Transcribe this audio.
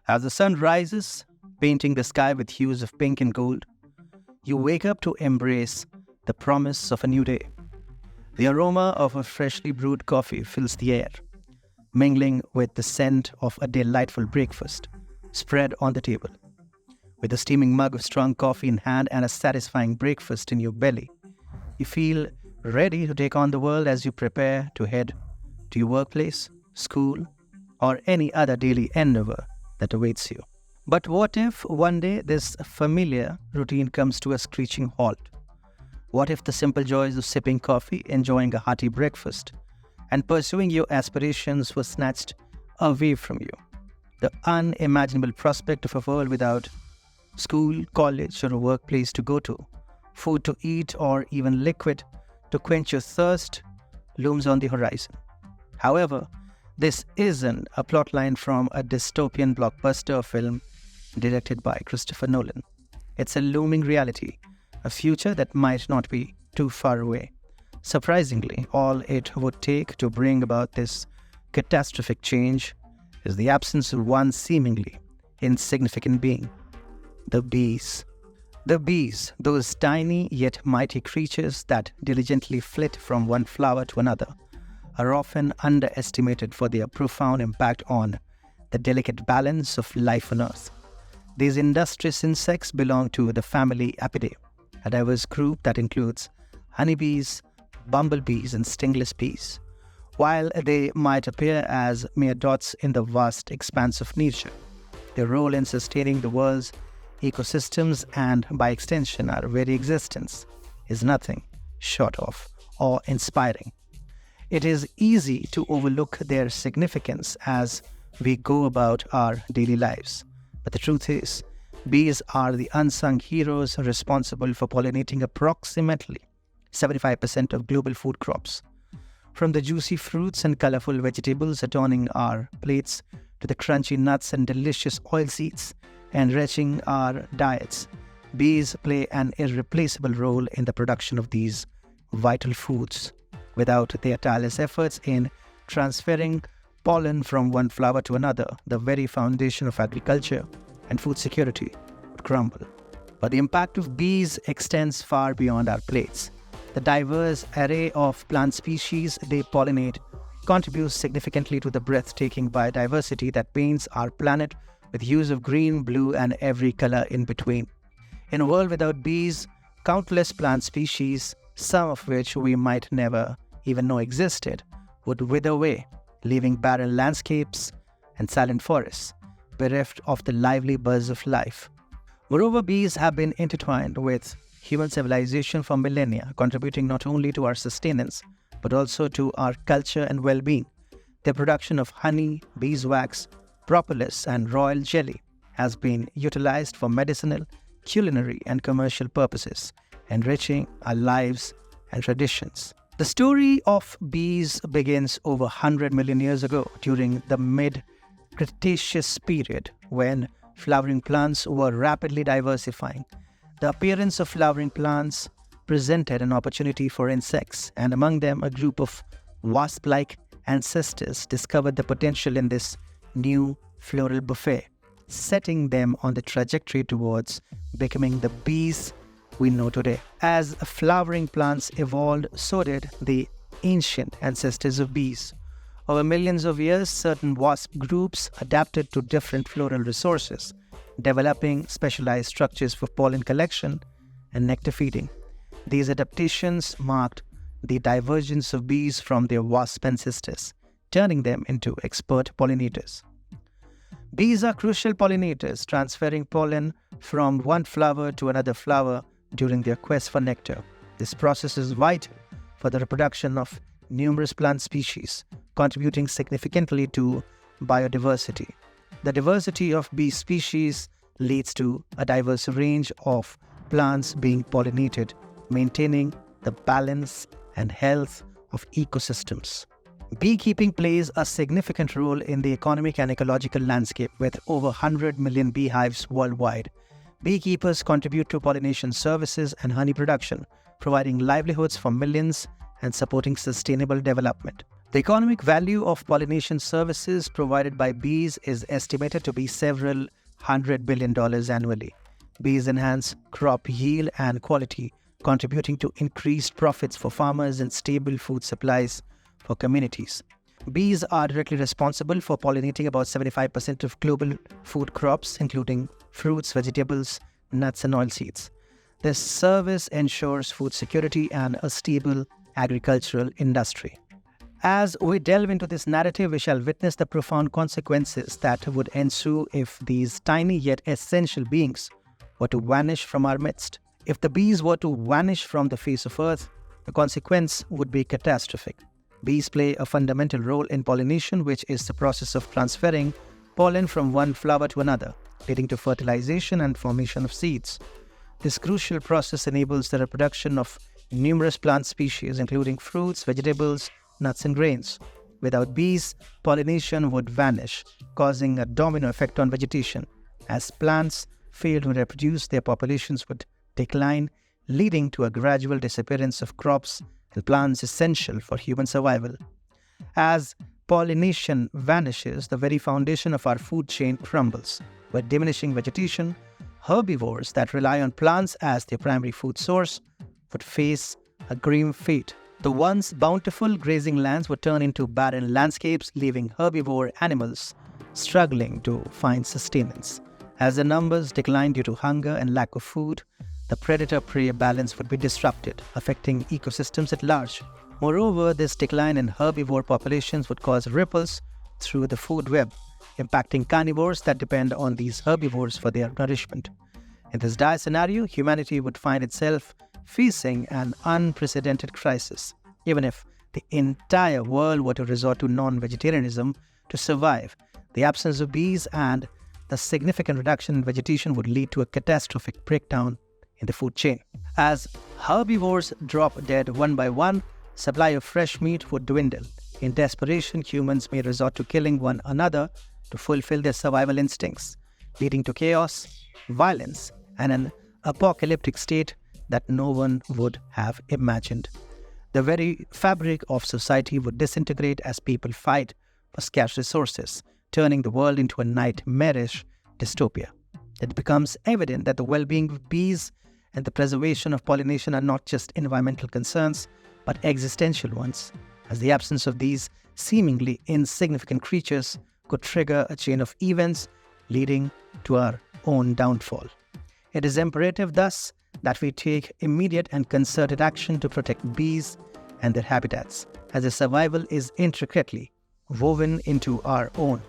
As the sun rises, painting the sky with hues of pink and gold, you wake up to embrace the promise of a new day. The aroma of a freshly brewed coffee fills the air, mingling with the scent of a delightful breakfast spread on the table. With a steaming mug of strong coffee in hand and a satisfying breakfast in your belly, you feel ready to take on the world as you prepare to head to your workplace, school, or any other daily endeavor that awaits you. But what if one day this familiar routine comes to a screeching halt? What if the simple joys of sipping coffee, enjoying a hearty breakfast, and pursuing your aspirations were snatched away from you? The unimaginable prospect of a world without school, college, or a workplace to go to, food to eat, or even liquid to quench your thirst looms on the horizon. However, this isn't a plotline from a dystopian blockbuster film directed by Christopher Nolan. It's a looming reality, a future that might not be too far away. Surprisingly, all it would take to bring about this catastrophic change is the absence of one seemingly insignificant being: the bees. The bees, those tiny yet mighty creatures that diligently flit from one flower to another, are often underestimated for their profound impact on the delicate balance of life on Earth. These industrious insects belong to the family Apidae, a diverse group that includes honeybees, bumblebees, and stingless bees. While they might appear as mere dots in the vast expanse of nature, their role in sustaining the world's ecosystems and, by extension, our very existence is nothing short of awe-inspiring. It is easy to overlook their significance as we go about our daily lives. But the truth is, bees are the unsung heroes responsible for pollinating approximately 75% of global food crops. From the juicy fruits and colorful vegetables adorning our plates to the crunchy nuts and delicious oilseeds enriching our diets, bees play an irreplaceable role in the production of these vital foods. Without their tireless efforts in transferring pollen from one flower to another, the very foundation of agriculture and food security would crumble. But the impact of bees extends far beyond our plates. The diverse array of plant species they pollinate contributes significantly to the breathtaking biodiversity that paints our planet with hues of green, blue, and every color in between. In a world without bees, countless plant species, some of which we might never even know existed, would wither away, leaving barren landscapes and silent forests, bereft of the lively buzz of life. Moreover, bees have been intertwined with human civilization for millennia, contributing not only to our sustenance, but also to our culture and well-being. Their production of honey, beeswax, propolis, and royal jelly has been utilized for medicinal, culinary, and commercial purposes, enriching our lives and traditions. The story of bees begins over 100 million years ago, during the mid-Cretaceous period, when flowering plants were rapidly diversifying. The appearance of flowering plants presented an opportunity for insects, and among them a group of wasp-like ancestors discovered the potential in this new floral buffet, setting them on the trajectory towards becoming the bees we know today. As flowering plants evolved, so did the ancient ancestors of bees. Over millions of years, certain wasp groups adapted to different floral resources, developing specialized structures for pollen collection and nectar feeding. These adaptations marked the divergence of bees from their wasp ancestors, turning them into expert pollinators. Bees are crucial pollinators, transferring pollen from one flower to another flower during their quest for nectar. This process is vital for the reproduction of numerous plant species, contributing significantly to biodiversity. The diversity of bee species leads to a diverse range of plants being pollinated, maintaining the balance and health of ecosystems. Beekeeping plays a significant role in the economic and ecological landscape, with over 100 million beehives worldwide. Beekeepers contribute to pollination services and honey production, providing livelihoods for millions and supporting sustainable development. The economic value of pollination services provided by bees is estimated to be several $100 billion annually. Bees enhance crop yield and quality, contributing to increased profits for farmers and stable food supplies for communities. Bees are directly responsible for pollinating about 75% of global food crops, including fruits, vegetables, nuts, and oilseeds. This service ensures food security and a stable agricultural industry. As we delve into this narrative, we shall witness the profound consequences that would ensue if these tiny yet essential beings were to vanish from our midst. If the bees were to vanish from the face of Earth, the consequence would be catastrophic. Bees play a fundamental role in pollination, which is the process of transferring pollen from one flower to another, leading to fertilization and formation of seeds. This crucial process enables the reproduction of numerous plant species, including fruits, vegetables, nuts, and grains. Without bees, pollination would vanish, causing a domino effect on vegetation. As plants fail to reproduce, their populations would decline, leading to a gradual disappearance of crops and plants essential for human survival. As pollination vanishes, the very foundation of our food chain crumbles. With diminishing vegetation, herbivores that rely on plants as their primary food source would face a grim fate. The once bountiful grazing lands would turn into barren landscapes, leaving herbivore animals struggling to find sustenance. As their numbers decline due to hunger and lack of food, the predator-prey balance would be disrupted, affecting ecosystems at large. Moreover, this decline in herbivore populations would cause ripples through the food web, impacting carnivores that depend on these herbivores for their nourishment. In this dire scenario, humanity would find itself facing an unprecedented crisis. Even if the entire world were to resort to non-vegetarianism to survive, the absence of bees and the significant reduction in vegetation would lead to a catastrophic breakdown in the food chain. As herbivores drop dead one by one, supply of fresh meat would dwindle. In desperation, humans may resort to killing one another to fulfill their survival instincts, leading to chaos, violence, and an apocalyptic state that no one would have imagined. The very fabric of society would disintegrate as people fight for scarce resources, turning the world into a nightmarish dystopia. It becomes evident that the well-being of bees and the preservation of pollination are not just environmental concerns, but existential ones, as the absence of these seemingly insignificant creatures could trigger a chain of events leading to our own downfall. It is imperative, thus, that we take immediate and concerted action to protect bees and their habitats, as their survival is intricately woven into our own.